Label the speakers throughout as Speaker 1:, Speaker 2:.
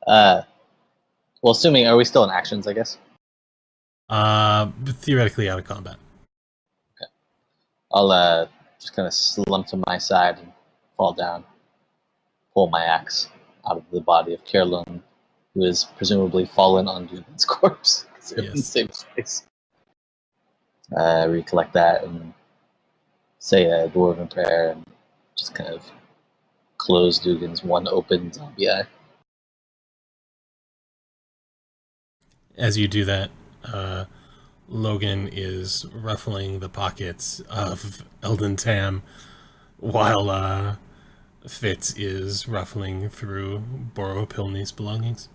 Speaker 1: Well, assuming, are we still in actions, I guess?
Speaker 2: Theoretically out of combat.
Speaker 1: Okay. I'll just kind of slump to my side and fall down, pull my axe out of the body of Kerlun, who is presumably fallen on Dugan's corpse, because they're in the same space. Recollect that and say a dwarven prayer and just kind of close Dugan's one open zombie eye.
Speaker 2: As you do that, Logan is ruffling the pockets of Eldon Tam, while Fitz is ruffling through Boro Pilney's belongings.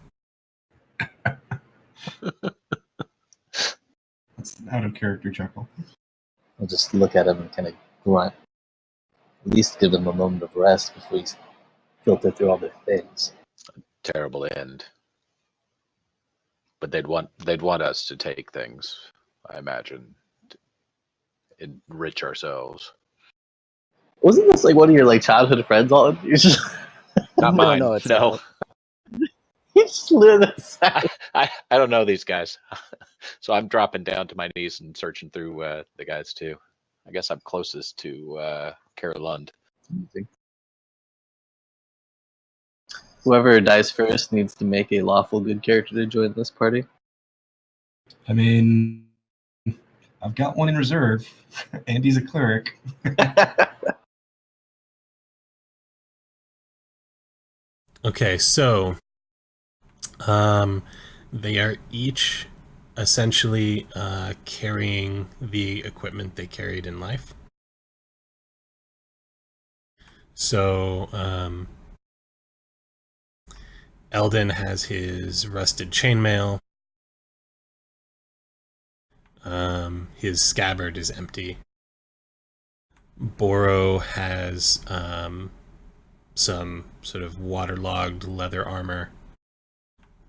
Speaker 3: That's an out of character chuckle.
Speaker 1: I'll just look at him and kind of grunt. At least give them a moment of rest before we filter through all their things.
Speaker 4: Terrible end. But they'd want us to take things, I imagine, to enrich ourselves.
Speaker 1: Wasn't this like one of your like childhood friends? All you just
Speaker 4: not mine.
Speaker 5: No, it's
Speaker 4: no.
Speaker 5: not.
Speaker 1: You just lit aside.
Speaker 4: I don't know these guys, so I'm dropping down to my knees and searching through the guys too. I guess I'm closest to Kara Lund.
Speaker 1: Whoever dies first needs to make a lawful good character to join this party.
Speaker 3: I mean, I've got one in reserve. Andy's a cleric.
Speaker 2: Okay, so they are each essentially carrying the equipment they carried in life. So Eldon has his rusted chainmail. His scabbard is empty. Boro has some sort of waterlogged leather armor,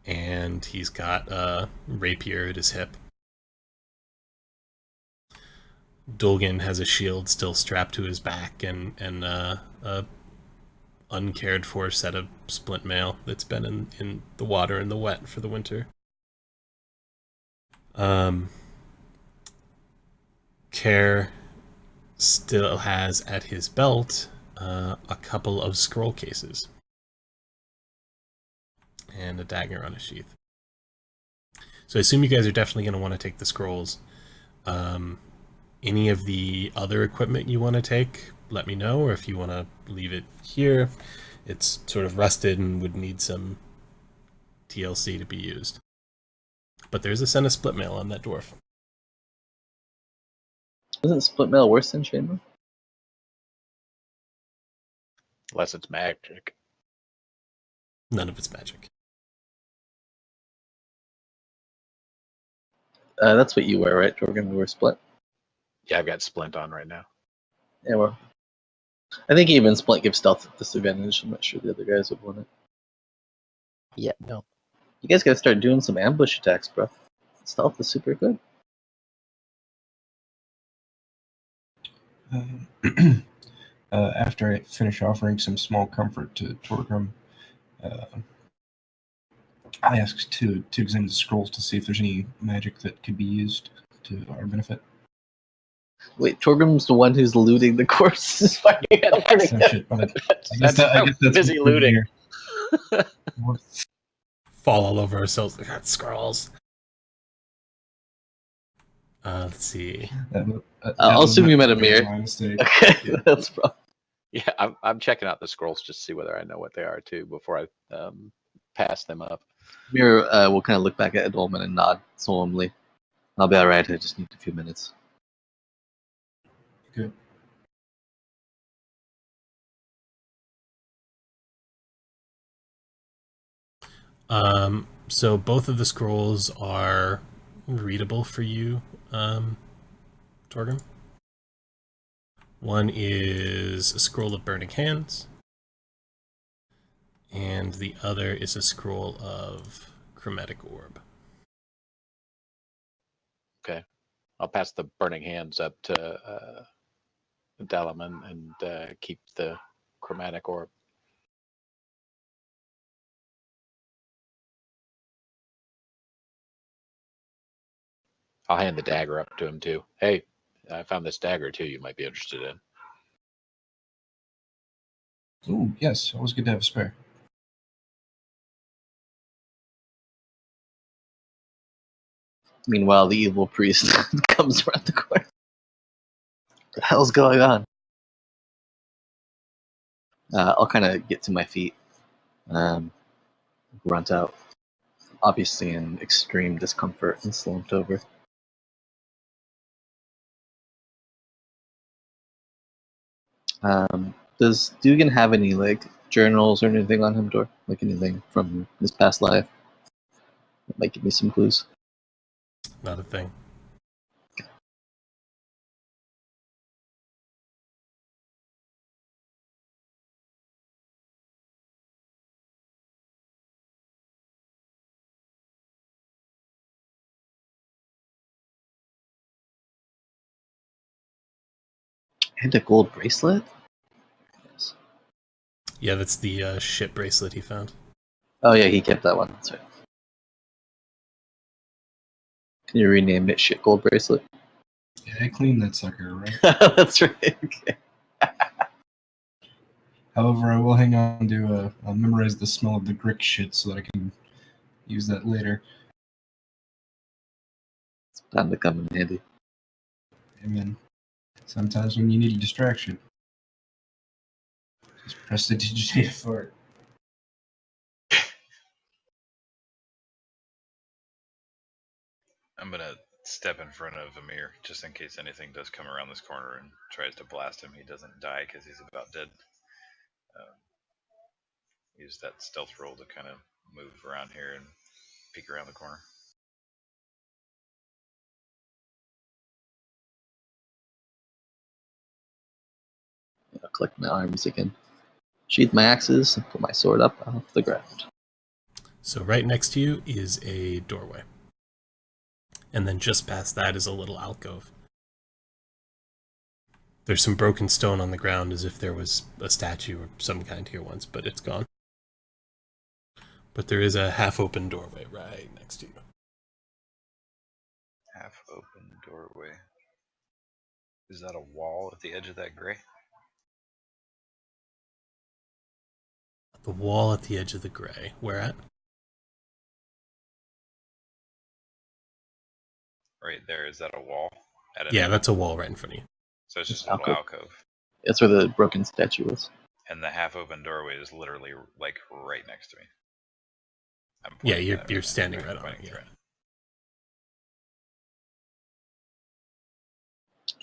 Speaker 2: and he's got a rapier at his hip. Dulgan has a shield still strapped to his back and a uncared for set of splint mail that's been in the water and the wet for the winter. Care still has at his belt a couple of scroll cases and a dagger on a sheath. So I assume you guys are definitely going to want to take the scrolls. Any of the other equipment you want to take, let me know, or if you want to leave it here, it's sort of rusted and would need some TLC to be used. But there's a set of split mail on that dwarf.
Speaker 1: Isn't split mail worse than chainmail?
Speaker 4: Unless it's magic.
Speaker 2: None of it's magic.
Speaker 1: That's what you wear, right? We're going to wear split.
Speaker 4: Yeah, I've got splint on right now.
Speaker 1: Yeah, well, I think even split gives stealth disadvantage. I'm not sure the other guys would want it.
Speaker 5: Yeah, no.
Speaker 1: You guys gotta start doing some ambush attacks, bro. Stealth is super good.
Speaker 3: After I finish offering some small comfort to Torgrim, I asked to examine the scrolls to see if there's any magic that could be used to our benefit.
Speaker 1: Wait, Torgrim's the one who's looting the corpses.
Speaker 4: That's busy looting.
Speaker 2: Fall all over ourselves. We got scrolls. Let's see.
Speaker 1: I'll assume you met Amir. Okay, that's probably.
Speaker 4: Yeah, I'm checking out the scrolls just to see whether I know what they are too before I pass them up.
Speaker 1: Amir will kind of look back at Edolman and nod solemnly. I'll be alright, I just need a few minutes.
Speaker 3: Good.
Speaker 2: So both of the scrolls are readable for you, Torgrim. One is a scroll of burning hands, and the other is a scroll of chromatic orb.
Speaker 4: Okay, I'll pass the burning hands up to Dalaman and keep the chromatic orb. I'll hand the dagger up to him too. Hey, I found this dagger too. You might be interested in.
Speaker 3: Ooh, yes. Always good to have a spare.
Speaker 1: Meanwhile, the evil priest comes around the corner. What the hell's going on? I'll kind of get to my feet, grunt out, obviously in extreme discomfort and slumped over. Does Dugan have any like journals or anything on him, Dor? Like anything from his past life that might give me some clues?
Speaker 2: Not a thing.
Speaker 1: And a gold bracelet? Yes.
Speaker 2: Yeah, that's the ship bracelet he found.
Speaker 1: Oh yeah, he kept that one. That's right. Can you rename it Shit Gold Bracelet?
Speaker 3: Yeah, I cleaned that sucker, right?
Speaker 1: That's right. Okay.
Speaker 3: However, I will hang on to I'll memorize the smell of the Grick shit so that I can use that later.
Speaker 1: It's bound to come in handy.
Speaker 3: And then sometimes when you need a distraction, just press the digitator for it.
Speaker 6: I'm gonna step in front of Amir just in case anything does come around this corner and tries to blast him. He doesn't die because he's about dead. Use that stealth roll to kind of move around here and peek around the corner.
Speaker 1: I'll collect my arms again. Sheath my axes and pull my sword up off the ground.
Speaker 2: So right next to you is a doorway. And then just past that is a little alcove. There's some broken stone on the ground as if there was a statue of some kind here once, but it's gone. But there is a half-open doorway right next to you.
Speaker 6: Half open doorway. Is that a wall at the edge of that gray?
Speaker 2: The wall at the edge of the gray. Where at?
Speaker 6: Right there. Is that a wall?
Speaker 2: Yeah, that's a wall right in front of you.
Speaker 6: So it's just a little alcove.
Speaker 1: That's where the broken statue was.
Speaker 6: And the half open doorway is literally like right next to me.
Speaker 2: Yeah, you're standing right on it. Yeah.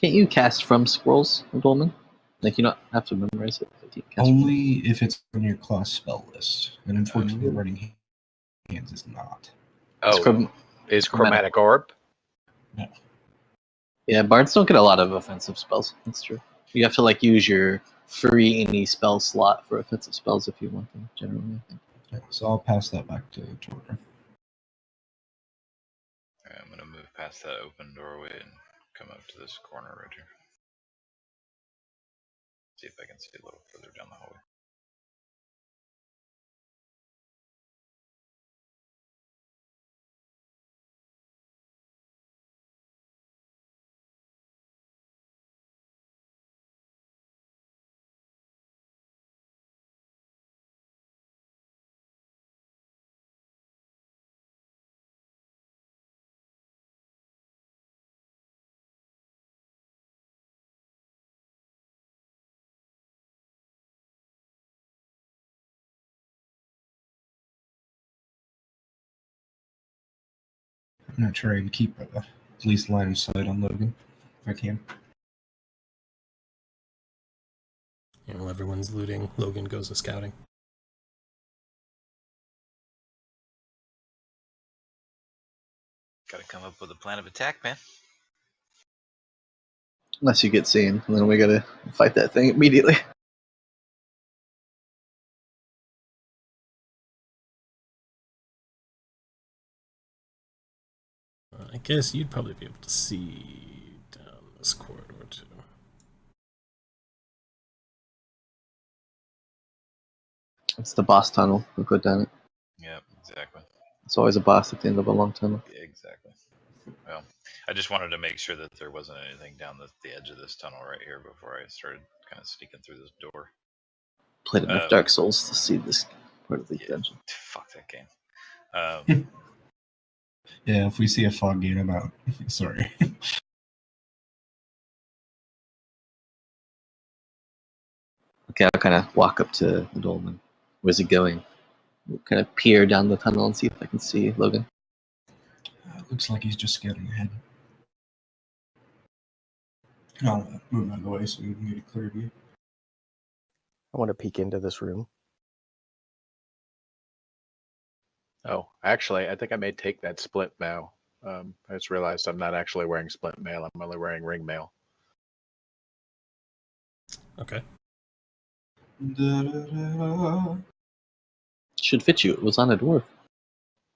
Speaker 1: Can't you cast from scrolls, Dolman? Like you don't have to memorize it. But you can cast
Speaker 3: Only if it's on your class spell list. And unfortunately, Running Hands is not.
Speaker 4: Oh, is Chromatic Orb?
Speaker 3: No.
Speaker 1: Yeah, bards don't get a lot of offensive spells. That's true. You have to like use your free any spell slot for offensive spells if you want them. Generally, I think.
Speaker 3: Yeah, so I'll pass that back to Jordan.
Speaker 6: Alright, I'm gonna move past that open doorway and come up to this corner right here. See if I can see a little further down the hallway.
Speaker 3: I'm gonna try and keep at least line of sight on Logan if I can.
Speaker 2: And while everyone's looting, Logan goes to scouting.
Speaker 6: Gotta come up with a plan of attack, man.
Speaker 1: Unless you get seen, and then we gotta fight that thing immediately.
Speaker 2: I guess you'd probably be able to see down this corridor too.
Speaker 1: It's the boss tunnel. We'll go down it.
Speaker 6: Yep, exactly.
Speaker 1: It's always a boss at the end of a long tunnel.
Speaker 6: Yeah, exactly. Well, I just wanted to make sure that there wasn't anything down the edge of this tunnel right here before I started kind of sneaking through this door.
Speaker 1: Played enough Dark Souls to see this part of the dungeon.
Speaker 6: Fuck that game.
Speaker 3: Yeah, if we see a fog gate, I'm out. Sorry.
Speaker 1: Okay, I'll kind of walk up to the dolman. Where's it going? We'll kind of peer down the tunnel and see if I can see Logan.
Speaker 3: Looks like he's just scouting ahead. I'll move out of the way so we can get a clear view.
Speaker 5: I want to peek into this room.
Speaker 4: Oh, actually, I think I may take that split mail. I just realized I'm not actually wearing split mail. I'm only wearing ring mail.
Speaker 2: Okay.
Speaker 1: Should fit you. It was on a dwarf.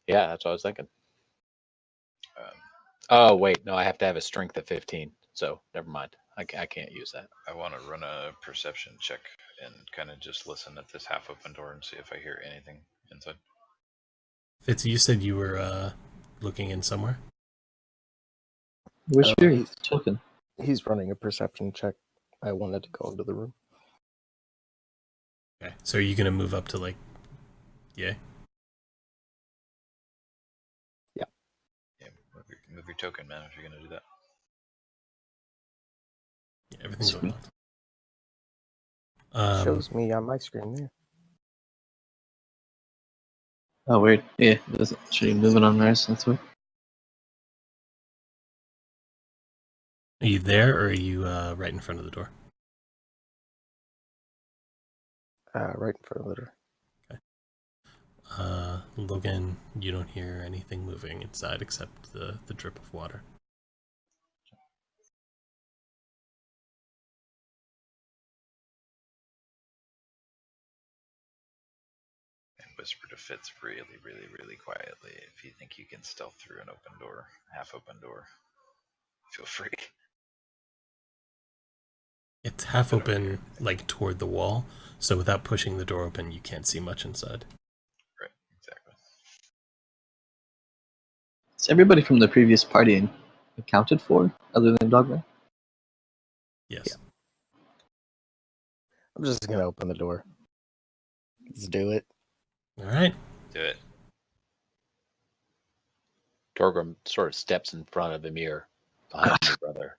Speaker 4: Yeah, that's what I was thinking. Oh, wait. No, I have to have a strength of 15. So never mind. I can't use that.
Speaker 6: I want to run a perception check and kind of just listen at this half-open door and see if I hear anything inside.
Speaker 2: Fitz, you said you were looking in somewhere?
Speaker 1: Where's your token?
Speaker 5: He's running a perception check. I wanted to go into the room.
Speaker 2: Okay. So are you going to move up to, like, yeah?
Speaker 5: Yeah.
Speaker 6: Yeah, move your token, man, if you're going to do that.
Speaker 2: Yeah, everything's going on.
Speaker 5: Shows me on my screen there.
Speaker 1: Oh, weird. Yeah, it doesn't show you moving on ours. That's weird.
Speaker 2: Are you there, or are you right in front of the door?
Speaker 5: Right in front of the door.
Speaker 2: Logan, you don't hear anything moving inside except the drip of water.
Speaker 6: And whisper to Fitz really, really, really quietly. If you think you can stealth through an open door, half-open door, feel free.
Speaker 2: It's half open, like, toward the wall, so without pushing the door open, you can't see much inside.
Speaker 6: Right, exactly.
Speaker 1: Is everybody from the previous party accounted for, other than Dogman?
Speaker 2: Yes.
Speaker 5: Yeah. I'm just going to open the door. Let's do it.
Speaker 2: All right.
Speaker 6: Do it.
Speaker 4: Torgrim sort of steps in front of Emir behind my brother.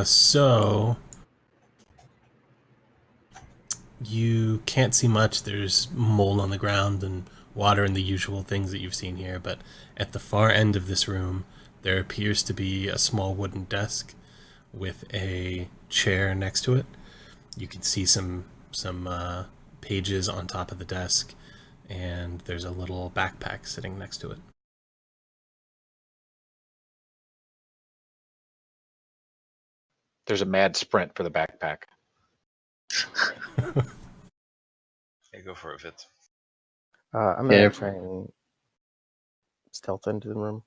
Speaker 2: So you can't see much. There's mold on the ground and water and the usual things that you've seen here, but at the far end of this room, there appears to be a small wooden desk with a chair next to it. You can see some pages on top of the desk, and there's a little backpack sitting next to it.
Speaker 4: There's a mad sprint for the backpack.
Speaker 6: Hey, go for it, Fitz.
Speaker 5: I'm going to try and stealth into the room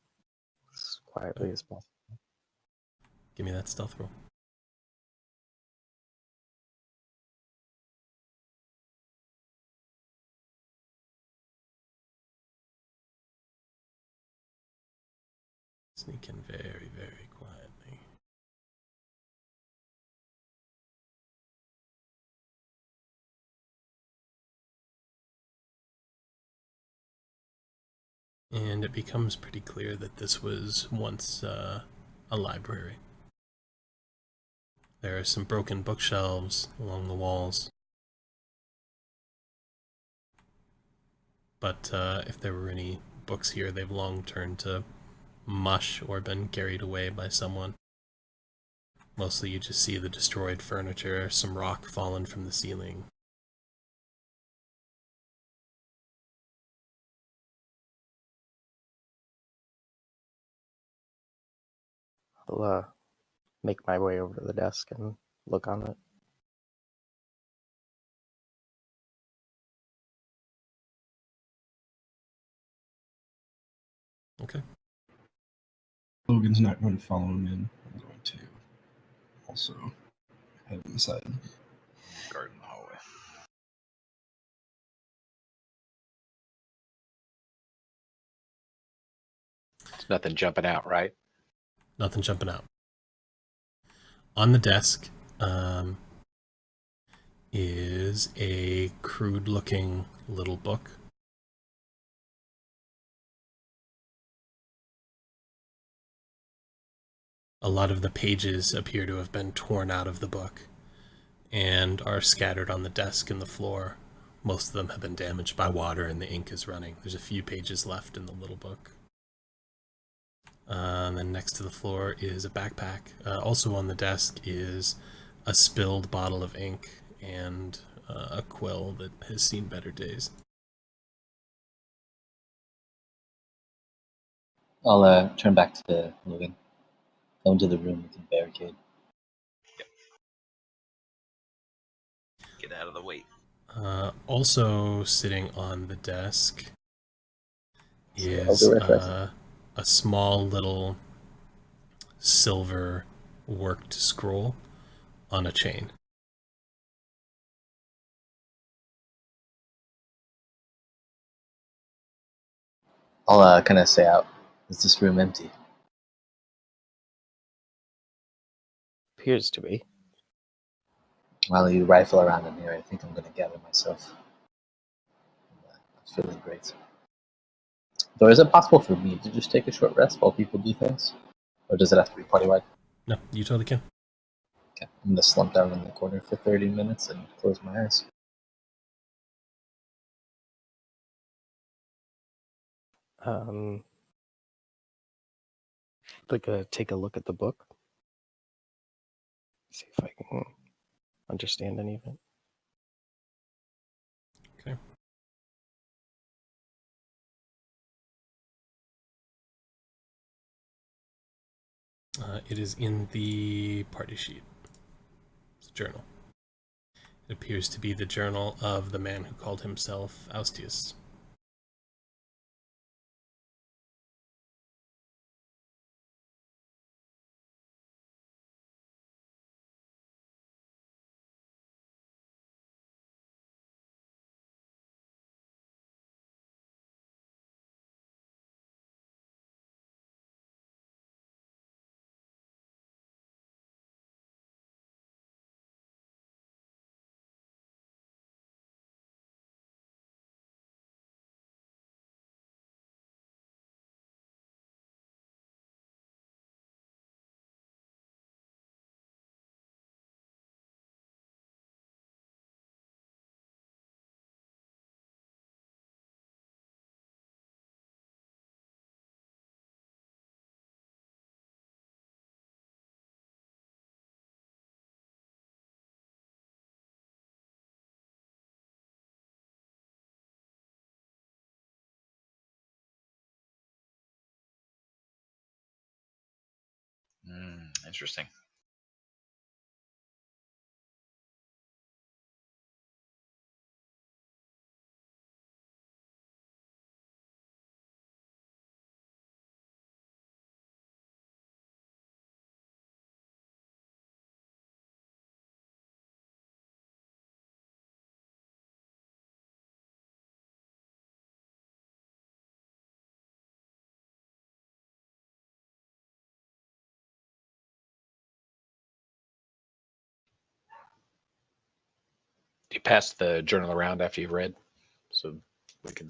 Speaker 5: as quietly as possible.
Speaker 2: Give me that stealth roll. Sneak in very, very quietly. And it becomes pretty clear that this was once a library. There are some broken bookshelves along the walls. But if there were any books here, they've long turned to mush or been carried away by someone. Mostly you just see the destroyed furniture, some rock fallen from the ceiling.
Speaker 5: I'll make my way over to the desk and look on it.
Speaker 2: Okay.
Speaker 3: Logan's not going to follow him in. I'm going to also head inside.
Speaker 6: Guard in the hallway.
Speaker 4: nothing jumping out, right?
Speaker 2: Nothing jumping out. On the desk is a crude-looking little book. A lot of the pages appear to have been torn out of the book and are scattered on the desk and the floor. Most of them have been damaged by water and the ink is running. There's a few pages left in the little book. And then next to the floor is a backpack. Also on the desk is a spilled bottle of ink and a quill that has seen better days.
Speaker 1: I'll turn back to Logan. Go into the room with the barricade.
Speaker 6: Get out of the way.
Speaker 2: Also sitting on the desk
Speaker 5: Sorry, I'll
Speaker 2: is
Speaker 5: do it first.
Speaker 2: a small little silver worked scroll on a chain.
Speaker 1: I'll kind of say out, is this room empty?
Speaker 5: Appears to be.
Speaker 1: While you rifle around in here, I think I'm going to gather myself. I'm feeling great. Though, is it possible for me to just take a short rest while people do things? Or does it have to be party-wide?
Speaker 2: No, you totally can.
Speaker 1: Okay, I'm going to slump down in the corner for 30 minutes and close my eyes.
Speaker 5: Take a look at the book. See if I can understand any of it.
Speaker 2: Okay. It is in the party sheet. It's a journal. It appears to be the journal of the man who called himself Austius.
Speaker 6: Interesting.
Speaker 4: Do you pass the journal around after you've read, so we can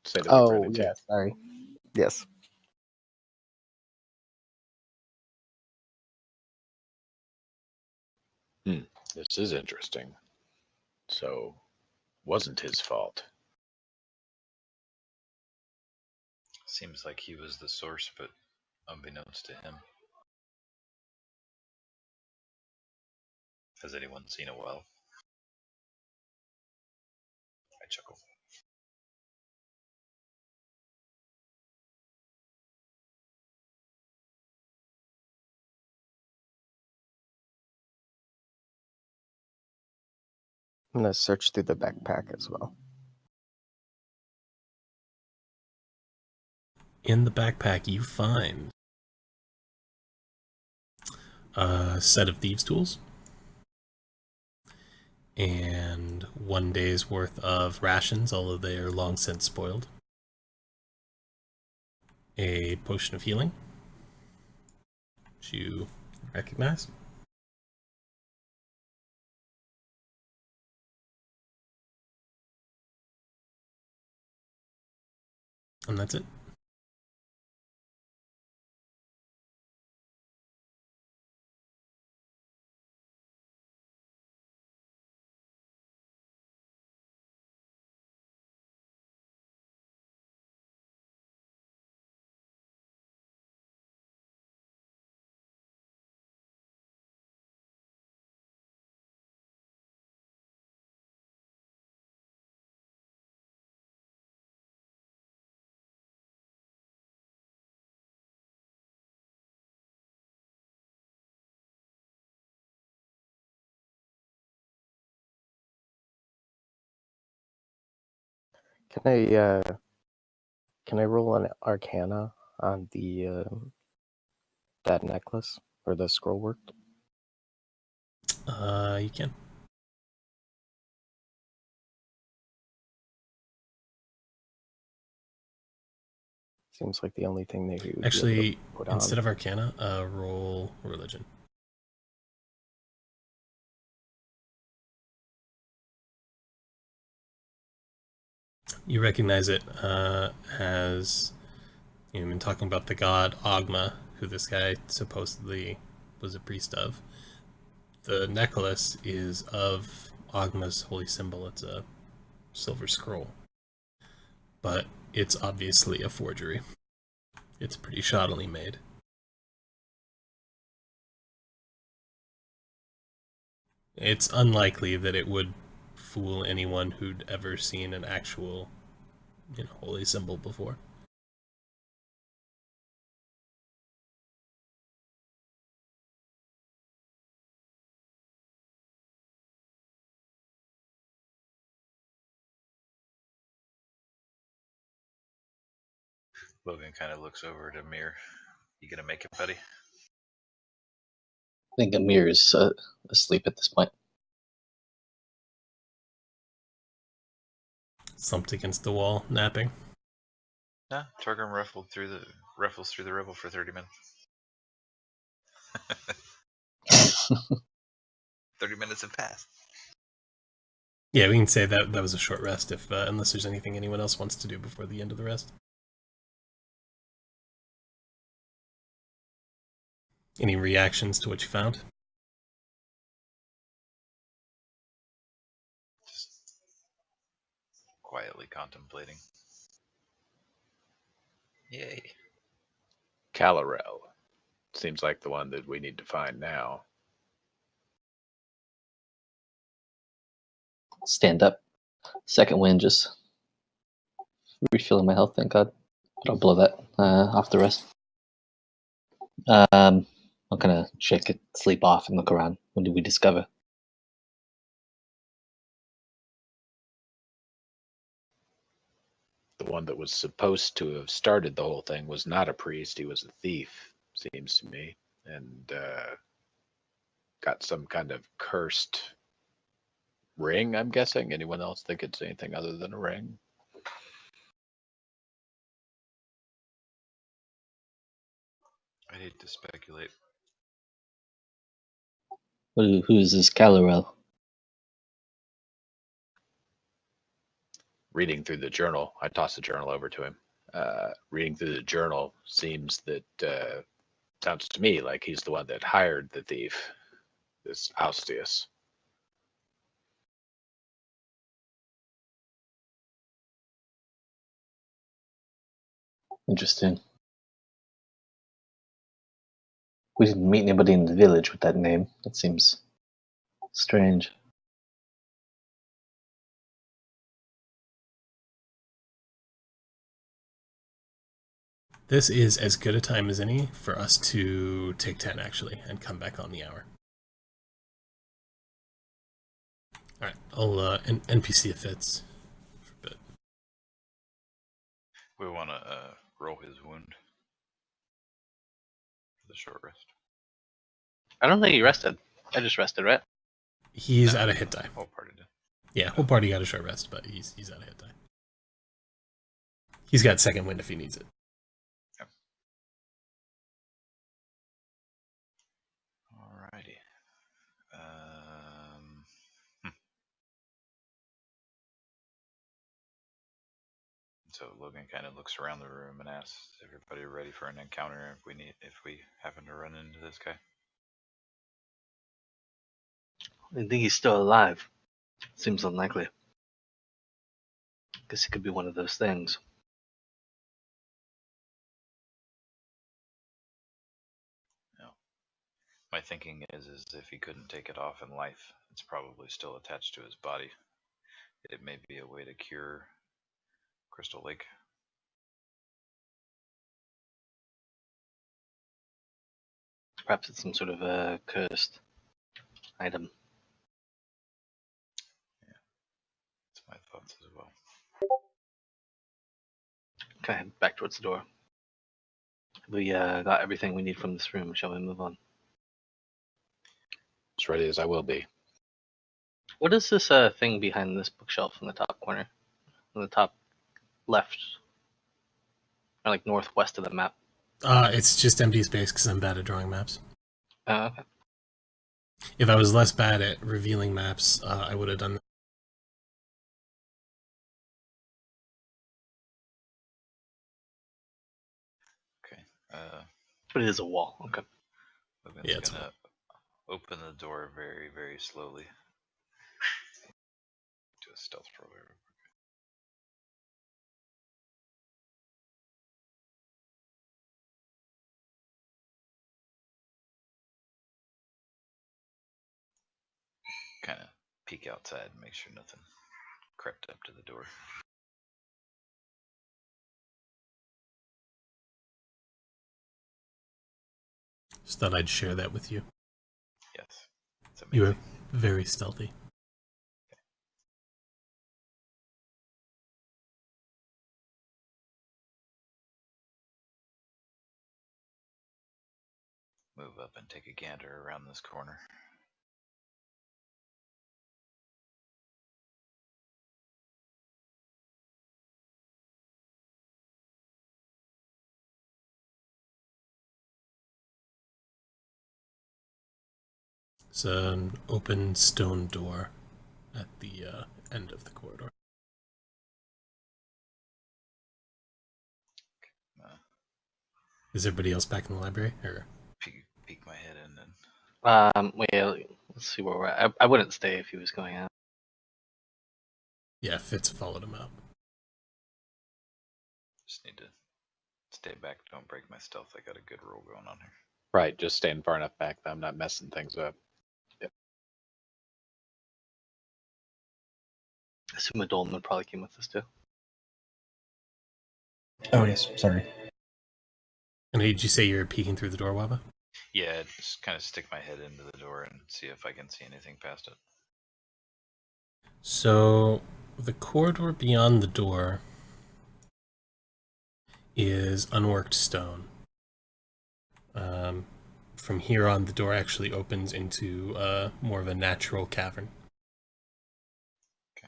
Speaker 4: say that we've read
Speaker 5: Oh,
Speaker 4: it too?
Speaker 5: yeah, sorry. Yes.
Speaker 4: This is interesting. So, wasn't his fault.
Speaker 6: Seems like he was the source, but unbeknownst to him. Has anyone seen a well? I chuckle.
Speaker 5: I'm going to search through the backpack as well.
Speaker 2: In the backpack, you find a set of thieves' tools and 1 day's worth of rations, although they are long since spoiled, a potion of healing, which you recognize. And that's it.
Speaker 5: Can I roll an Arcana on the that necklace or the scroll work?
Speaker 2: You can.
Speaker 5: Seems like the only thing that he would
Speaker 2: Actually,
Speaker 5: put on.
Speaker 2: instead of Arcana, roll Religion. You recognize it as you've been talking about the god Ogma, who this guy supposedly was a priest of. The necklace is of Ogma's holy symbol. It's a silver scroll. But it's obviously a forgery. It's pretty shoddily made. It's unlikely that it would fool anyone who'd ever seen an actual, holy symbol before.
Speaker 6: Logan kind of looks over at Amir. You gonna make it, buddy?
Speaker 1: I think Amir is asleep at this point.
Speaker 2: Slumped against the wall, napping.
Speaker 6: No, Torgrim ruffles through the rubble for 30 minutes. 30 minutes have passed.
Speaker 2: Yeah, we can say that was a short rest, if unless there's anything anyone else wants to do before the end of the rest. Any reactions to what you found?
Speaker 6: Just quietly contemplating. Yay.
Speaker 4: Calarel. Seems like the one that we need to find now.
Speaker 1: Stand up. Second wind, just refilling my health, thank God. But I'll blow that off the rest. I'm gonna shake it, sleep off, and look around. What did we discover?
Speaker 4: The one that was supposed to have started the whole thing was not a priest. He was a thief, seems to me. And got some kind of cursed ring, I'm guessing. Anyone else think it's anything other than a ring?
Speaker 6: I hate to speculate.
Speaker 1: Who is this Calarel?
Speaker 4: Reading through the journal, I tossed the journal over to him. Reading through the journal seems that sounds to me like he's the one that hired the thief, this Austius.
Speaker 1: Interesting. We didn't meet anybody in the village with that name. That seems strange.
Speaker 2: This is as good a time as any for us to take 10, actually, and come back on the hour. Alright, I'll NPC if fits for a bit.
Speaker 6: We want to roll his wound for the short rest.
Speaker 7: I don't think he rested. I just rested, right?
Speaker 2: He's out of hit die.
Speaker 6: Whole party did.
Speaker 2: Yeah, whole party got a short rest, but he's out of hit die. He's got second wind if he needs it.
Speaker 6: Yep. So Logan kind of looks around the room and asks, "Is everybody ready for an encounter if we happen to run into this guy?"
Speaker 7: I think he's still alive. Seems unlikely. Guess he could be one of those things.
Speaker 6: No. My thinking is if he couldn't take it off in life, it's probably still attached to his body. It may be a way to cure Crystal Lake.
Speaker 7: Perhaps it's some sort of a cursed item.
Speaker 6: Yeah, that's my thoughts as well.
Speaker 7: Okay, back towards the door. We got everything we need from this room. Shall we move on?
Speaker 4: As ready as I will be.
Speaker 7: What is this thing behind this bookshelf in the top corner? In the top left, or like northwest of the map?
Speaker 2: It's just empty space because I'm bad at drawing maps.
Speaker 7: Okay.
Speaker 2: If I was less bad at revealing maps, I would have done that.
Speaker 6: Okay.
Speaker 7: But it is a wall. Okay.
Speaker 6: Logan's
Speaker 2: Yeah, it's
Speaker 6: gonna open the door very, very slowly. Do a stealth roll here. Kind of peek outside and make sure nothing crept up to the door.
Speaker 2: Just thought I'd share that with you.
Speaker 6: Yes. It's
Speaker 2: You
Speaker 6: amazing.
Speaker 2: were very stealthy.
Speaker 6: Move up and take a gander around this corner.
Speaker 2: It's an open stone door at the end of the corridor. Is everybody else back in the library? Or
Speaker 6: Peek my head in and
Speaker 7: Well, let's see where we're at. I wouldn't stay if he was going out.
Speaker 2: yeah, Fitz followed him out.
Speaker 6: just need to stay back. Don't break my stealth. I got a good roll going on here.
Speaker 4: Right, just staying far enough back that I'm not messing things up.
Speaker 7: I assume a Dolman probably came with us too.
Speaker 3: Oh yes, sorry.
Speaker 2: And did you say you were peeking through the door, Waba?
Speaker 6: Yeah, just kind of stick my head into the door and see if I can see anything past it.
Speaker 2: So the corridor beyond the door is unworked stone. From here on, the door actually opens into more of a natural cavern.
Speaker 6: Okay.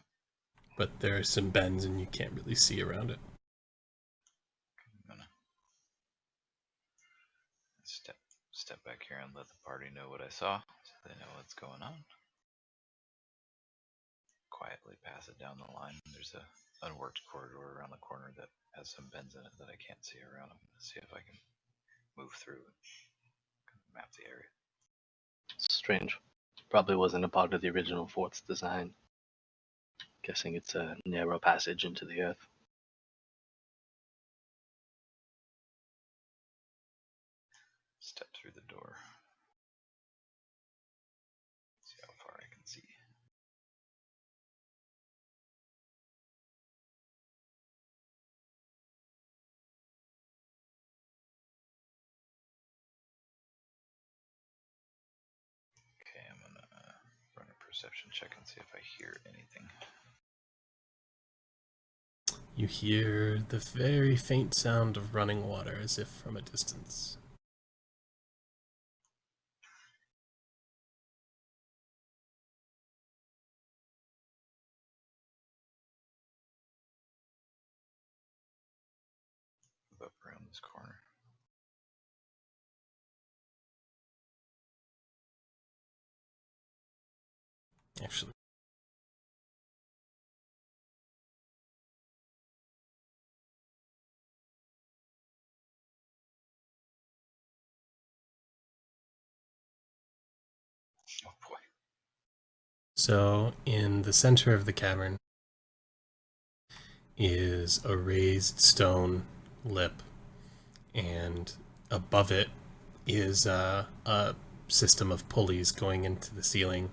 Speaker 2: But there are some bends and you can't really see around it.
Speaker 6: I'm gonna step back here and let the party know what I saw, so they know what's going on. Quietly pass it down the line. There's a unworked corridor around the corner that has some bends in it that I can't see around. I'm gonna see if I can move through and map the area.
Speaker 7: Strange. Probably wasn't a part of the original fort's design. Guessing it's a narrow passage into the earth.
Speaker 6: Step through the door. See how far I can see. Okay, I'm gonna run a perception check and see if I hear anything.
Speaker 2: You hear the very faint sound of running water as if from a distance.
Speaker 6: Move up around this corner.
Speaker 2: Actually, So in the center of the cavern is a raised stone lip, and above it is a system of pulleys going into the ceiling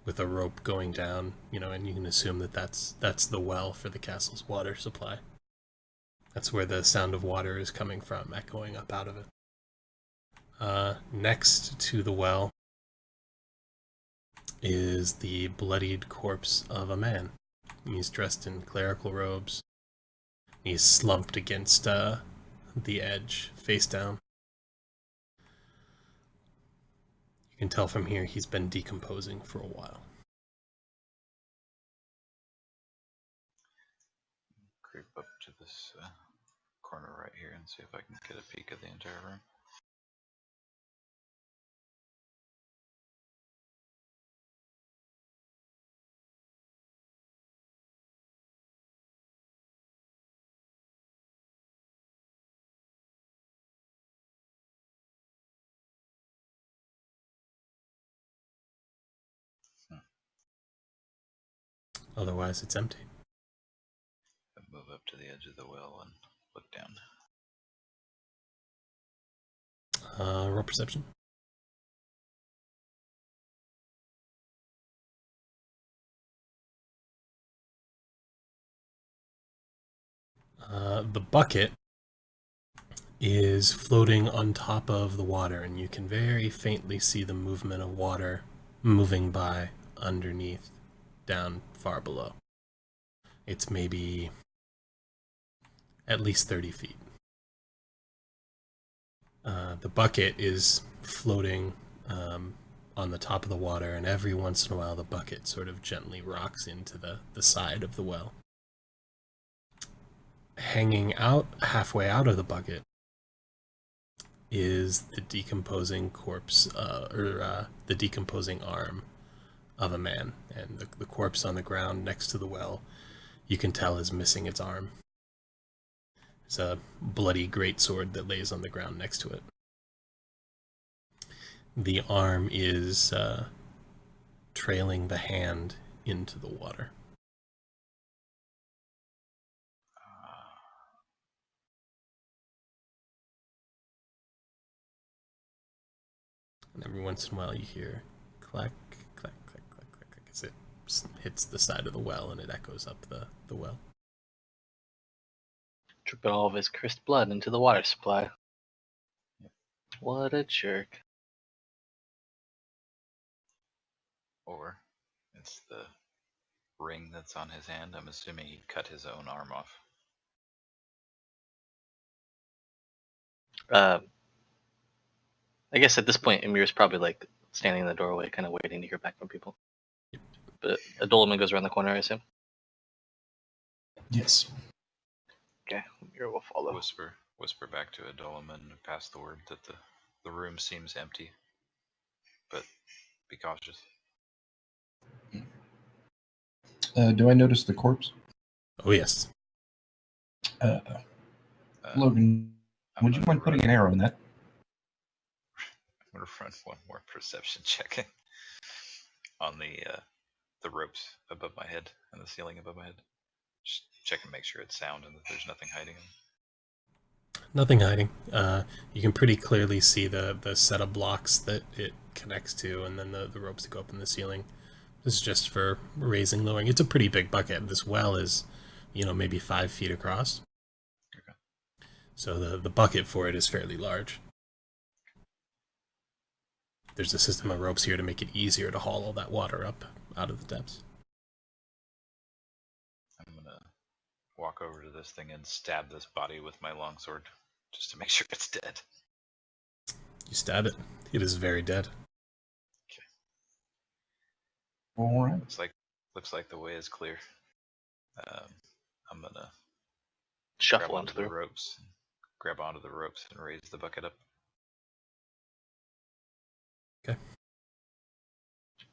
Speaker 2: with a rope going down, and you can assume that that's the well for the castle's water supply. That's where the sound of water is coming from, echoing up out of it. Next to the well is the bloodied corpse of a man. He's dressed in clerical robes. He's slumped against the edge, face down. You can tell from here he's been decomposing for a while.
Speaker 6: Creep up to this corner right here and see if I can get a peek at the entire room.
Speaker 2: Otherwise, it's empty.
Speaker 6: I move up to the edge of the well and look down.
Speaker 2: Roll perception. The bucket is floating on top of the water, and you can very faintly see the movement of water moving by underneath, down far below. It's maybe at least 30 feet. The bucket is floating on the top of the water, and every once in a while the bucket sort of gently rocks into the side of the well. Hanging out halfway out of the bucket is the decomposing corpse, the decomposing arm of a man, and the corpse on the ground next to the well, you can tell is missing its arm. There's a bloody greatsword that lays on the ground next to it. The arm is trailing the hand into the water. And every once in a while you hear clack, clack, clack, clack, clack, clack as it hits the side of the well and it echoes up the well.
Speaker 7: Dripping all of his cursed blood into the water supply. What a jerk.
Speaker 6: Or it's the ring that's on his hand. I'm assuming he cut his own arm off.
Speaker 7: I guess at this point, Emir's probably like standing in the doorway, kind of waiting to hear back from people. But a Dolman goes around the corner, I assume.
Speaker 3: Yes.
Speaker 7: Okay, Emir will follow.
Speaker 6: Whisper back to Adolaman and pass the word that the room seems empty. But be cautious.
Speaker 3: Do I notice the corpse?
Speaker 2: Oh, yes.
Speaker 3: Logan, would you mind putting an arrow in that?
Speaker 6: I'm going to run one more perception check on the ropes above my head and the ceiling above my head. Just check and make sure it's sound and that there's nothing hiding.
Speaker 2: Nothing hiding. You can pretty clearly see the set of blocks that it connects to, and then the ropes that go up in the ceiling. This is just for raising, lowering. It's a pretty big bucket. This well is, maybe 5 feet across.
Speaker 6: Okay.
Speaker 2: So the bucket for it is fairly large. There's a system of ropes here to make it easier to haul all that water up out of the depths.
Speaker 6: I'm going to walk over to this thing and stab this body with my longsword just to make sure it's dead.
Speaker 2: You stab it. It is very dead.
Speaker 6: Okay.
Speaker 3: All right.
Speaker 6: Looks like the way is clear. I'm going to
Speaker 7: Shuffle onto the
Speaker 6: ropes. Grab onto the ropes and raise the bucket up.
Speaker 2: Okay.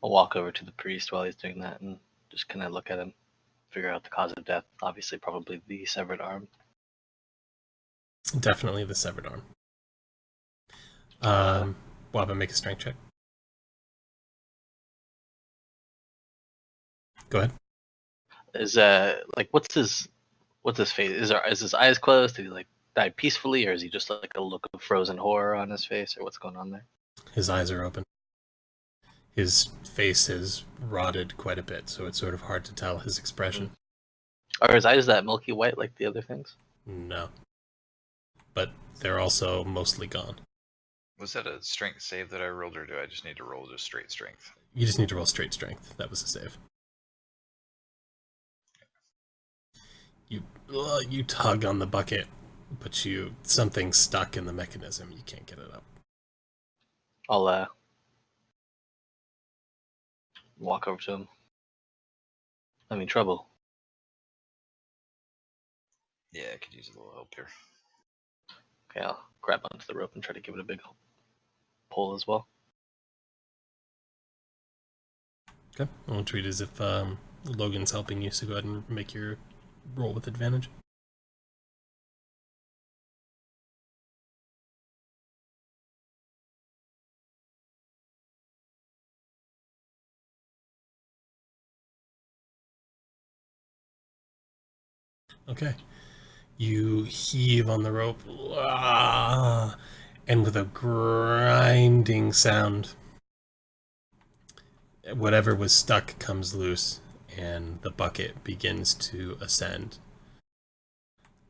Speaker 7: I'll walk over to the priest while he's doing that and just kind of look at him, figure out the cause of death. Obviously, probably the severed arm.
Speaker 2: Definitely the severed arm. Wabba, make a strength check. Go ahead.
Speaker 7: Is like what's his face? Is his eyes closed? Did he like die peacefully, or is he just like a look of frozen horror on his face, or what's going on there?
Speaker 2: His eyes are open. His face has rotted quite a bit, so it's sort of hard to tell his expression.
Speaker 7: Are his eyes that milky white like the other things?
Speaker 2: No. But they're also mostly gone.
Speaker 6: Was that a strength save that I rolled, or do I just need to roll just straight strength?
Speaker 2: You just need to roll straight strength. That was a save. You tug on the bucket, but something's stuck in the mechanism. You can't get it up.
Speaker 7: I'll walk over to him. I'm in trouble.
Speaker 6: Yeah, I could use a little help here.
Speaker 7: Okay, I'll grab onto the rope and try to give it a big pull as well.
Speaker 2: Okay, I'll treat it as if Logan's helping you, so go ahead and make your roll with advantage. Okay. You heave on the rope, and with a grinding sound, whatever was stuck comes loose, and the bucket begins to ascend.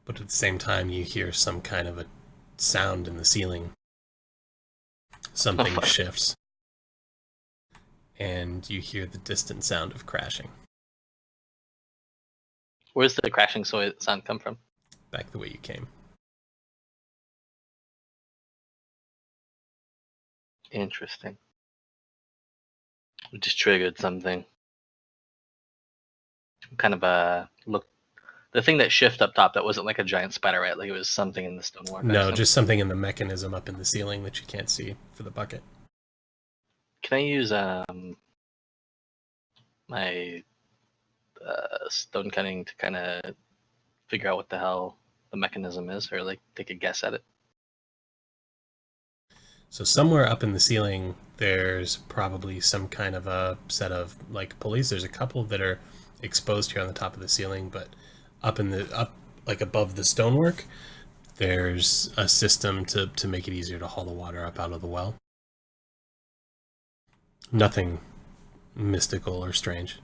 Speaker 2: But at the same time, you hear some kind of a sound in the ceiling. Something shifts, and you hear the distant sound of crashing.
Speaker 7: Where's the crashing sound come from?
Speaker 2: Back the way you came.
Speaker 7: Interesting. We just triggered something. Kind of a look. The thing that shifted up top, that wasn't like a giant spider, right? Like it was something in the stonework.
Speaker 2: No, just something in the mechanism up in the ceiling that you can't see for the bucket.
Speaker 7: Can I use my stone cutting to kind of figure out what the hell the mechanism is, or like take a guess at it?
Speaker 2: So somewhere up in the ceiling, there's probably some kind of a set of like pulleys. There's a couple that are exposed here on the top of the ceiling, but up like above the stonework, there's a system to make it easier to haul the water up out of the well. Nothing mystical or strange.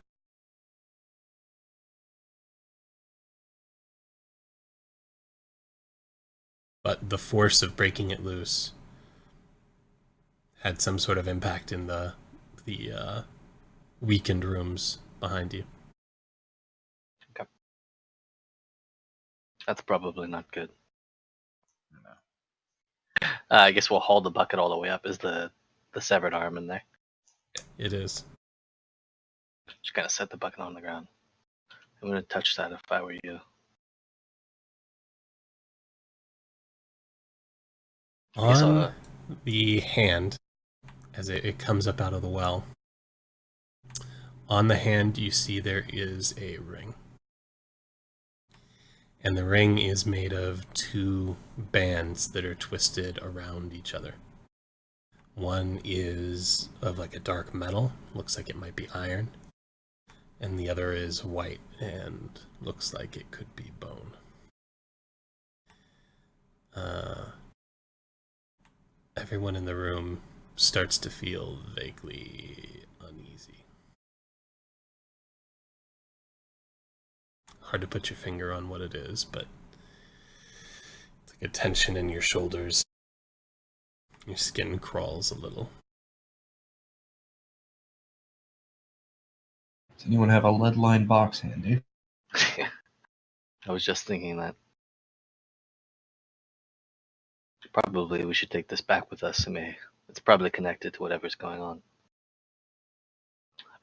Speaker 2: But the force of breaking it loose had some sort of impact in the weakened rooms behind you.
Speaker 7: Okay. That's probably not good.
Speaker 6: No.
Speaker 7: I guess we'll haul the bucket all the way up. Is the severed arm in there?
Speaker 2: It is.
Speaker 7: Just kind of set the bucket on the ground. I'm going to touch that if I were you.
Speaker 2: On the hand, as it comes up out of the well, on the hand you see there is a ring. And the ring is made of two bands that are twisted around each other. One is of like a dark metal, looks like it might be iron. And the other is white and looks like it could be bone. Everyone in the room starts to feel vaguely uneasy. Hard to put your finger on what it is, but it's like a tension in your shoulders. Your skin crawls a little.
Speaker 3: Does anyone have a lead-lined box handy?
Speaker 7: I was just thinking that. Probably we should take this back with us. It's probably connected to whatever's going on.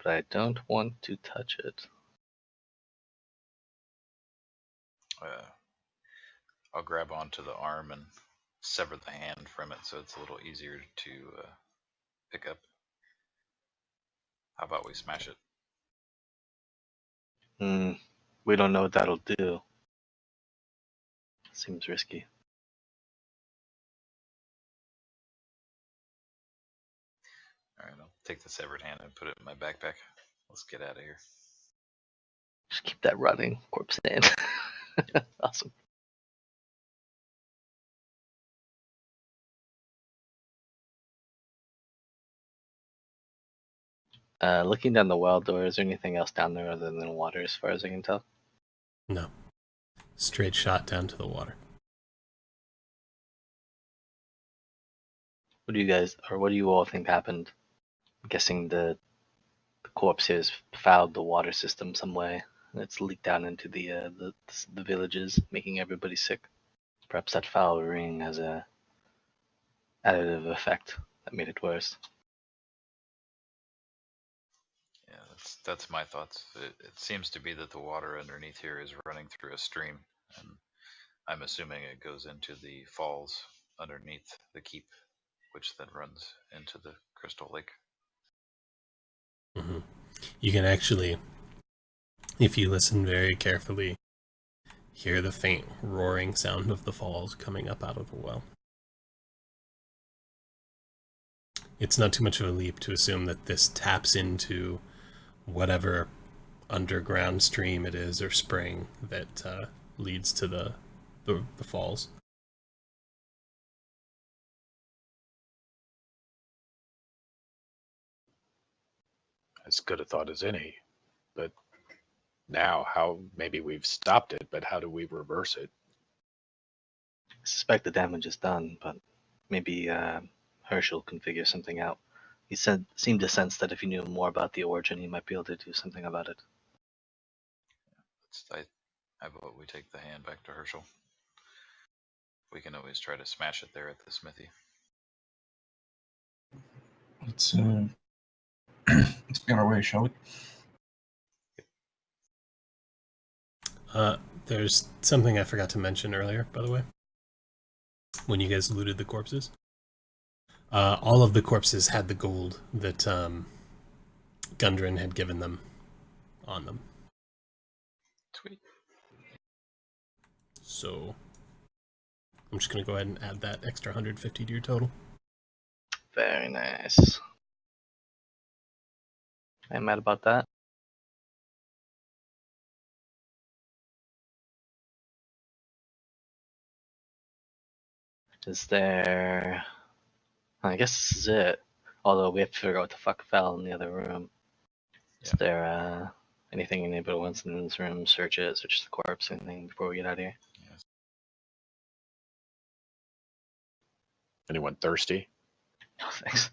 Speaker 7: But I don't want to touch it.
Speaker 6: I'll grab onto the arm and sever the hand from it so it's a little easier to pick up. How about we smash it?
Speaker 7: We don't know what that'll do. Seems risky.
Speaker 6: Alright, I'll take the severed hand and put it in my backpack. Let's get out of here.
Speaker 7: Just keep that running, corpse stand. Awesome. Looking down the well door, is there anything else down there other than water as far as I can tell?
Speaker 2: No. Straight shot down to the water.
Speaker 7: What do you all think happened? I'm guessing the corpse has fouled the water system some way. And it's leaked down into the villages, making everybody sick. Perhaps that foul ring has a additive effect that made it worse.
Speaker 6: Yeah, that's my thoughts. It seems to be that the water underneath here is running through a stream, and I'm assuming it goes into the falls underneath the keep, which then runs into the crystal lake.
Speaker 2: Mm-hmm. You can actually, if you listen very carefully, hear the faint roaring sound of the falls coming up out of the well. It's not too much of a leap to assume that this taps into whatever underground stream it is or spring that leads to the falls.
Speaker 4: As good a thought as any. But now, maybe we've stopped it, but how do we reverse it?
Speaker 7: I suspect the damage is done, but maybe Herschel can figure something out. He seemed to sense that if he knew more about the origin, he might be able to do something about it.
Speaker 6: I vote we take the hand back to Herschel. We can always try to smash it there at the smithy.
Speaker 3: Let's be on our way, shall we?
Speaker 2: There's something I forgot to mention earlier, by the way. When you guys looted the corpses, all of the corpses had the gold that Gundren had given them on them.
Speaker 6: Sweet.
Speaker 2: So I'm just going to go ahead and add that extra 150 to your total.
Speaker 7: Very nice. I'm mad about that. Is there... I guess this is it. Although we have to figure out what the fuck fell in the other room. Is there anything anybody wants in this room? Search the corpse, anything before we get out of here?
Speaker 6: Yes.
Speaker 4: Anyone thirsty?
Speaker 7: No, thanks.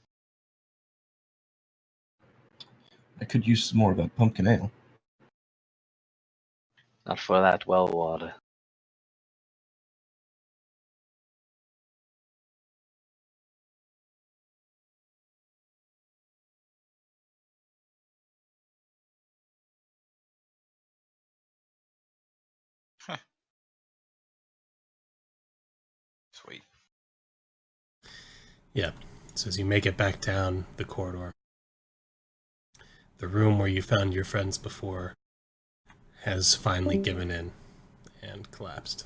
Speaker 3: I could use some more of that pumpkin ale.
Speaker 7: Not for that well water.
Speaker 6: Sweet.
Speaker 2: Yeah, so as you make it back down the corridor, the room where you found your friends before has finally given in and collapsed.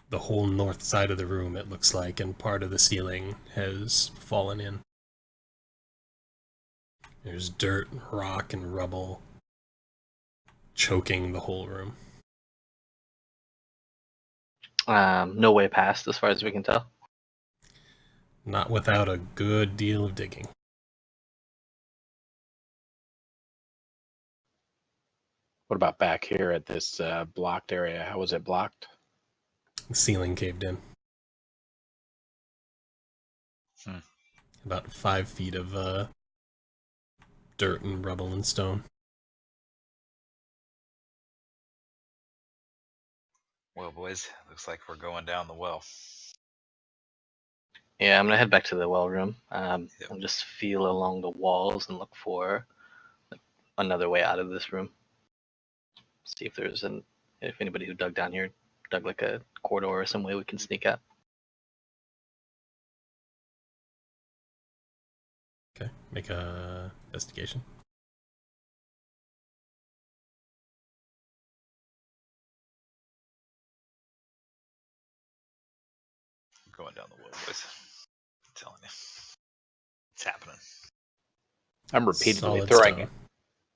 Speaker 2: The whole north side of the room, it looks like, and part of the ceiling has fallen in. There's dirt, rock, and rubble choking the whole room.
Speaker 7: No way past, as far as we can tell.
Speaker 2: Not without a good deal of digging.
Speaker 4: What about back here at this blocked area? How was it blocked?
Speaker 2: The ceiling caved in. About 5 feet of dirt and rubble and stone.
Speaker 6: Well, boys, looks like we're going down the well.
Speaker 7: Yeah, I'm gonna head back to the well room.
Speaker 6: Yep.
Speaker 7: And just feel along the walls and look for another way out of this room. See if if anybody who dug down here dug like a corridor or some way we can sneak out.
Speaker 2: Okay, make a investigation.
Speaker 6: Going down the well, boys. I'm telling you. It's happening.
Speaker 4: I'm repeatedly
Speaker 2: Solid
Speaker 4: throwing
Speaker 2: stone.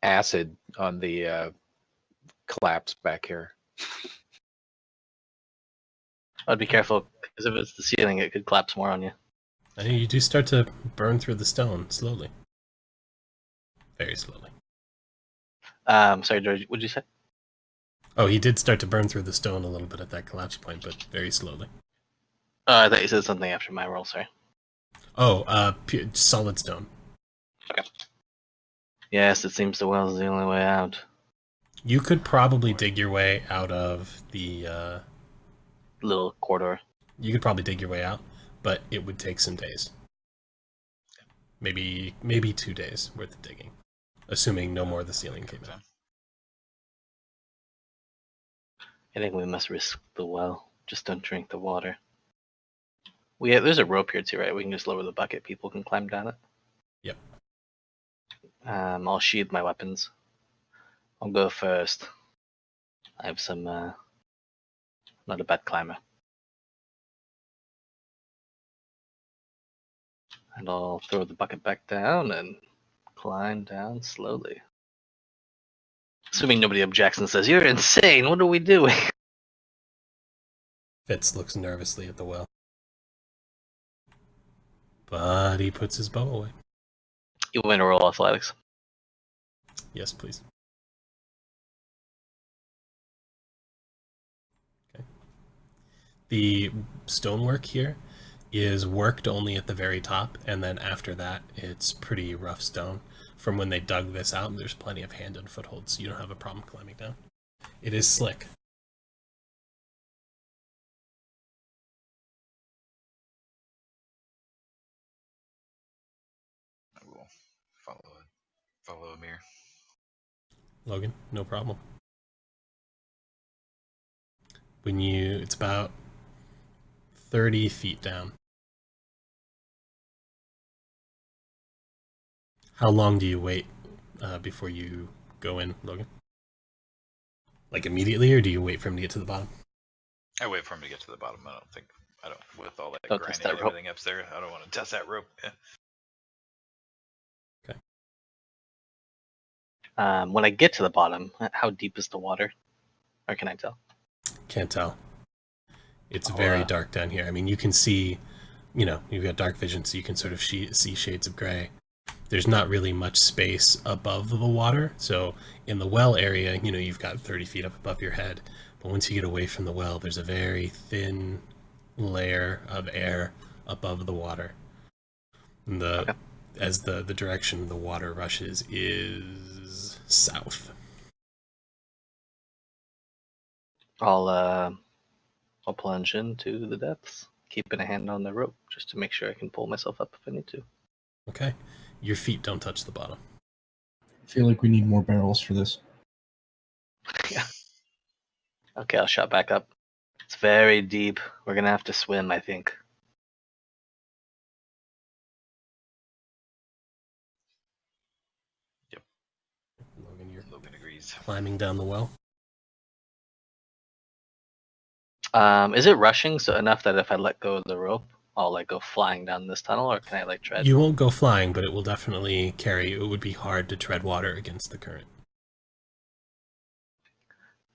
Speaker 4: acid on the collapse back here.
Speaker 7: I'd be careful, because if it's the ceiling, it could collapse more on you.
Speaker 2: I mean, you do start to burn through the stone slowly. Very slowly.
Speaker 7: Sorry, George, what did you say?
Speaker 2: Oh, he did start to burn through the stone a little bit at that collapse point, but very slowly.
Speaker 7: Oh, I thought you said something after my roll, sorry.
Speaker 2: Oh, solid stone.
Speaker 7: Okay. Yes, it seems the well is the only way out.
Speaker 2: You could probably dig your way out of the...
Speaker 7: Little corridor.
Speaker 2: You could probably dig your way out, but it would take some days. Maybe 2 days worth of digging, assuming no more of the ceiling came out.
Speaker 7: I think we must risk the well. Just don't drink the water. There's a rope here too, right? We can just lower the bucket. People can climb down it.
Speaker 2: Yep.
Speaker 7: I'll sheathe my weapons. I'll go first. I have some... not a bad climber. And I'll throw the bucket back down and climb down slowly. Assuming nobody objects and says, "You're insane, what are we doing?"
Speaker 2: Fitz looks nervously at the well. But he puts his bow away.
Speaker 7: You want me to roll athletics?
Speaker 2: Yes, please. Okay. The stonework here is worked only at the very top, and then after that, it's pretty rough stone. From when they dug this out, there's plenty of hand and footholds, so you don't have a problem climbing down. It is slick.
Speaker 6: I will follow Amir.
Speaker 2: Logan, no problem. It's about 30 feet down. How long do you wait before you go in, Logan? Like immediately, or do you wait for him to get to the bottom?
Speaker 6: I wait for him to get to the bottom. With all that
Speaker 7: Don't test
Speaker 6: grinding
Speaker 7: that
Speaker 6: and
Speaker 7: rope.
Speaker 6: everything up there, I don't want to test that rope. Yeah.
Speaker 2: Okay.
Speaker 7: When I get to the bottom, how deep is the water? Or can I tell?
Speaker 2: Can't tell. It's very dark down here. I mean, you can see, you've got dark vision, so you can sort of see shades of gray. There's not really much space above the water, so in the well area, you've got 30 feet up above your head. But once you get away from the well, there's a very thin layer of air above the water. And as the direction the water rushes is south.
Speaker 7: I'll plunge into the depths, keeping a hand on the rope just to make sure I can pull myself up if I need to.
Speaker 2: Okay. Your feet don't touch the bottom.
Speaker 3: I feel like we need more barrels for this.
Speaker 7: Yeah. Okay, I'll shot back up. It's very deep. We're gonna have to swim, I think.
Speaker 6: Yep. Logan agrees.
Speaker 2: Climbing down the well.
Speaker 7: Is it rushing so enough that if I let go of the rope, I'll go flying down this tunnel, or can I tread?
Speaker 2: You won't go flying, but it will definitely carry you. It would be hard to tread water against the current.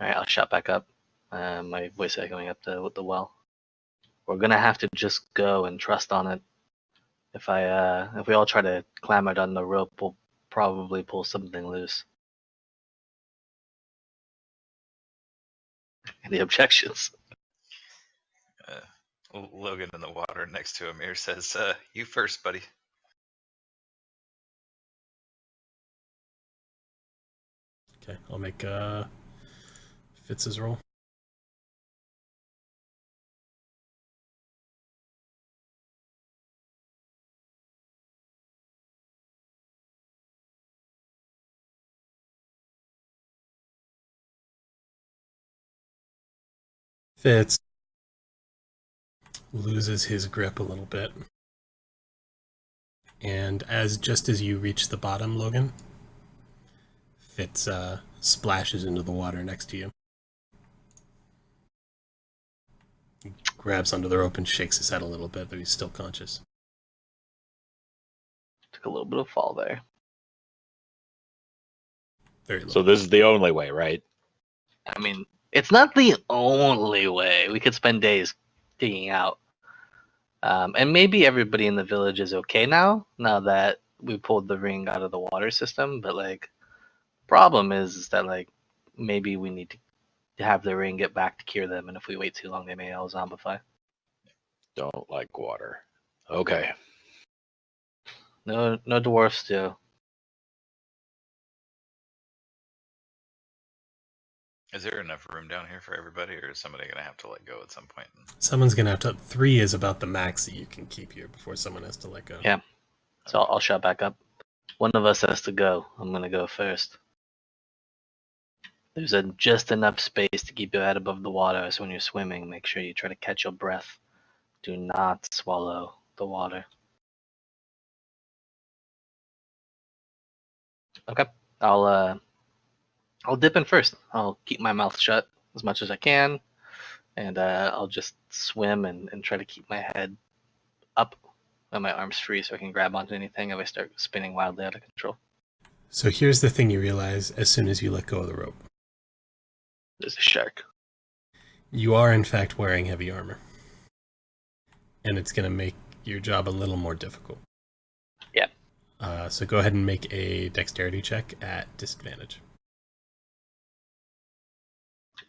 Speaker 7: Alright, I'll shot back up. My voice echoing up the well. We're gonna have to just go and trust on it. If we all try to clamber down the rope, we'll probably pull something loose. Any objections?
Speaker 6: Logan in the water next to Amir says, "You first, buddy."
Speaker 2: Okay, I'll make Fitz's roll. Fitz loses his grip a little bit. And just as you reach the bottom, Logan, Fitz splashes into the water next to you. He grabs onto the rope and shakes his head a little bit, but he's still conscious.
Speaker 7: Took a little bit of fall there.
Speaker 2: Very low.
Speaker 4: So this is the only way, right?
Speaker 7: I mean, it's not the only way. We could spend days digging out. And maybe everybody in the village is okay now that we pulled the ring out of the water system. But like, problem is that like maybe we need to have the ring get back to cure them, and if we wait too long, they may all zombify.
Speaker 4: Don't like water. Okay.
Speaker 7: No dwarfs do.
Speaker 6: Is there enough room down here for everybody, or is somebody gonna have to let go at some point?
Speaker 2: Someone's gonna have to. 3 is about the max that you can keep here before someone has to let go.
Speaker 7: Yeah. So I'll shut back up. One of us has to go. I'm gonna go first. There's just enough space to keep your head above the water, so when you're swimming, make sure you try to catch your breath. Do not swallow the water. Okay. I'll dip in first. I'll keep my mouth shut as much as I can, and I'll just swim and try to keep my head up and my arms free so I can grab onto anything if I start spinning wildly out of control.
Speaker 2: So here's the thing you realize as soon as you let go of the rope.
Speaker 7: There's a shark.
Speaker 2: You are, in fact, wearing heavy armor. And it's going to make your job a little more difficult.
Speaker 7: Yeah.
Speaker 2: So go ahead and make a dexterity check at disadvantage.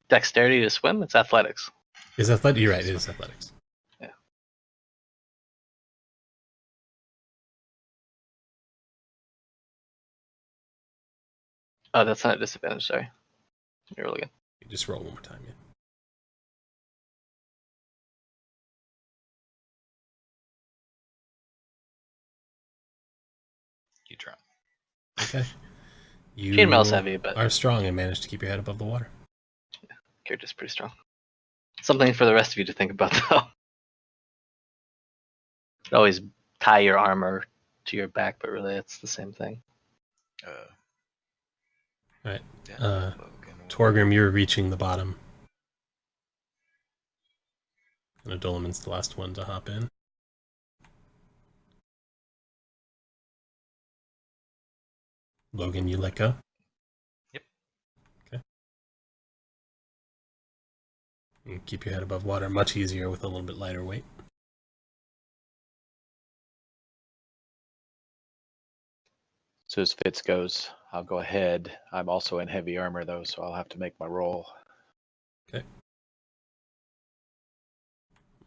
Speaker 7: Dexterity to swim? It's athletics.
Speaker 2: Is athletics? You're right, it is athletics.
Speaker 7: Yeah. Oh, that's not a disadvantage, sorry. Let me roll again.
Speaker 2: You just roll one more time, yeah.
Speaker 6: You try.
Speaker 2: Okay. You
Speaker 7: Chainmail's heavy, but
Speaker 2: are strong and manage to keep your head above the water.
Speaker 7: character's pretty strong. Something for the rest of you to think about, though. You always tie your armor to your back, but really it's the same thing.
Speaker 2: Right.
Speaker 6: Yeah, Logan will-
Speaker 2: Torgrim, you're reaching the bottom. And Adolaman's the last one to hop in. Logan, you let go?
Speaker 6: Yep.
Speaker 2: Okay. You can keep your head above water much easier with a little bit lighter weight.
Speaker 4: So as Fitz goes, I'll go ahead. I'm also in heavy armor though, so I'll have to make my roll.
Speaker 2: Okay.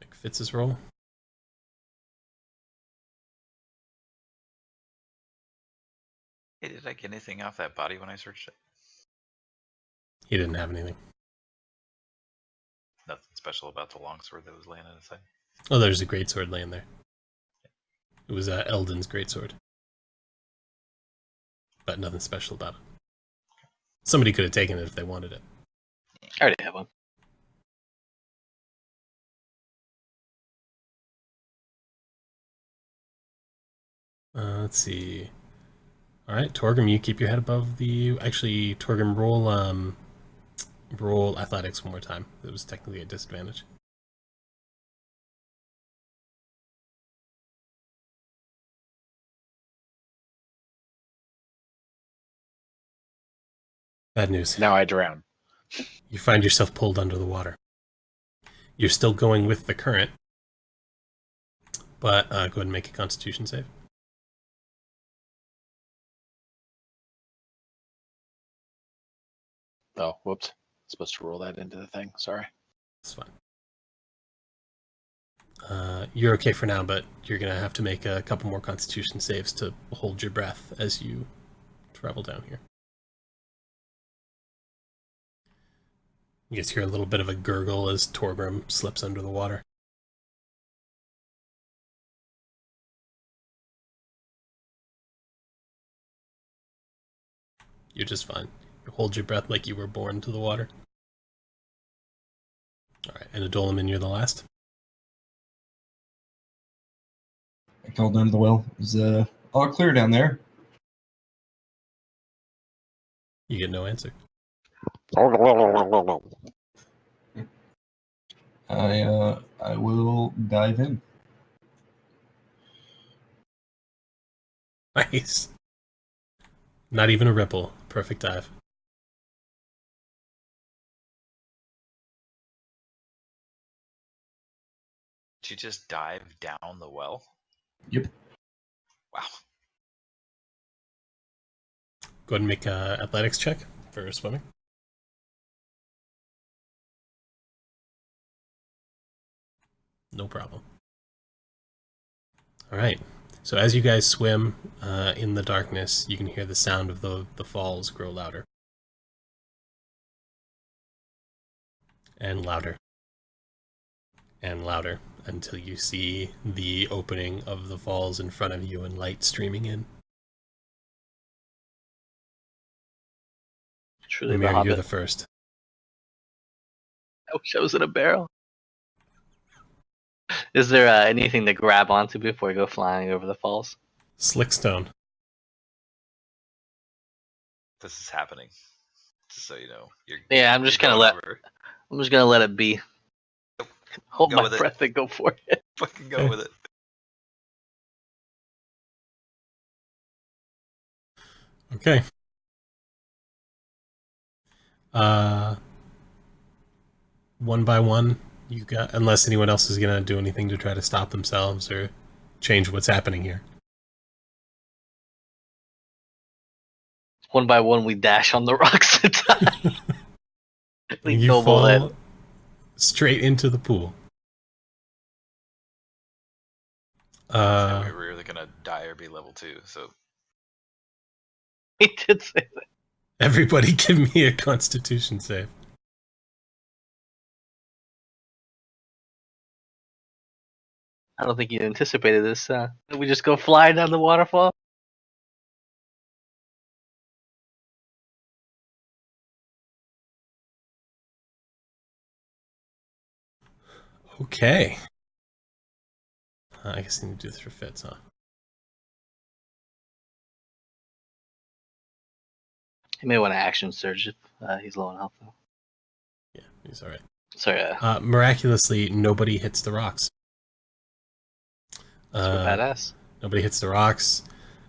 Speaker 2: Make Fitz's roll.
Speaker 6: Hey, did I get anything off that body when I searched it?
Speaker 2: He didn't have anything.
Speaker 6: Nothing special about the longsword that was laying at his side.
Speaker 2: Oh, there's a greatsword laying there. It was Eldon's greatsword. But nothing special about it. Somebody could have taken it if they wanted it.
Speaker 7: I already have one.
Speaker 2: Let's see. All right, Torgrim, you keep your head above the. Actually, Torgrim, roll athletics one more time. It was technically a disadvantage. Bad news.
Speaker 4: Now I drown.
Speaker 2: You find yourself pulled under the water. You're still going with the current, but go ahead and make a Constitution save.
Speaker 4: Oh, whoops. Supposed to roll that into the thing. Sorry.
Speaker 2: It's fine. You're okay for now, but you're going to have to make a couple more Constitution saves to hold your breath as you travel down here. You guys hear a little bit of a gurgle as Torgrim slips under the water. You're just fine. You hold your breath like you were born to the water. Alright, and Adolaman, you're the last.
Speaker 3: I called down to the well. Is all clear down there?
Speaker 2: You get no answer.
Speaker 3: I will dive in.
Speaker 2: Nice. Not even a ripple. Perfect dive.
Speaker 6: you just dive down the well?
Speaker 3: Yep.
Speaker 6: Wow.
Speaker 2: Go ahead and make a athletics check for swimming. No problem. All right. So as you guys swim in the darkness, you can hear the sound of the falls grow louder. And louder. And louder until you see the opening of the falls in front of you and light streaming in.
Speaker 7: Truly the
Speaker 2: Amir, you're
Speaker 7: Hobbit.
Speaker 2: the first.
Speaker 7: I wish I was in a barrel. Is there anything to grab onto before we go flying over the falls?
Speaker 2: Slickstone.
Speaker 6: This is happening. Just so you know.
Speaker 7: Yeah, I'm just gonna let it be. Hold
Speaker 6: Go
Speaker 7: my
Speaker 6: with it.
Speaker 7: breath and go for it.
Speaker 6: Fucking go
Speaker 2: Okay.
Speaker 6: with it.
Speaker 2: Okay. One by one, you got, unless anyone else is gonna do anything to try to stop themselves or change what's happening here.
Speaker 7: One by one, we dash on the rocks to die. We
Speaker 2: You
Speaker 7: double
Speaker 2: fall
Speaker 7: it.
Speaker 2: straight into the pool.
Speaker 6: So we were either gonna die or be level 2, so
Speaker 7: He did say that.
Speaker 2: Everybody give me a Constitution save.
Speaker 7: I don't think you anticipated this. We just go flying down the waterfall.
Speaker 2: Okay. I guess I need to do this for Fitz, huh?
Speaker 7: He may want to action surge if he's low on health, though.
Speaker 2: Yeah, he's alright.
Speaker 7: Sorry,
Speaker 2: Miraculously, nobody hits the rocks.
Speaker 7: super badass.
Speaker 2: Nobody hits the rocks.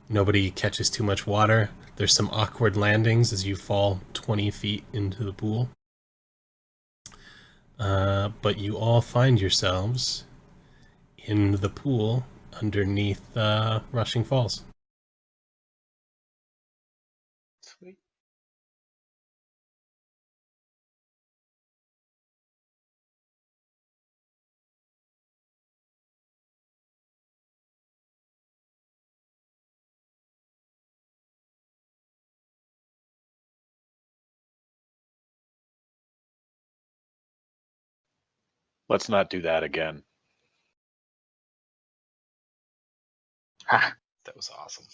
Speaker 2: Nobody catches too much water. There's some awkward landings as you fall 20 feet into the pool. But you all find yourselves in the pool underneath Rushing Falls.
Speaker 4: Sweet. Let's not do that again.
Speaker 6: that was awesome.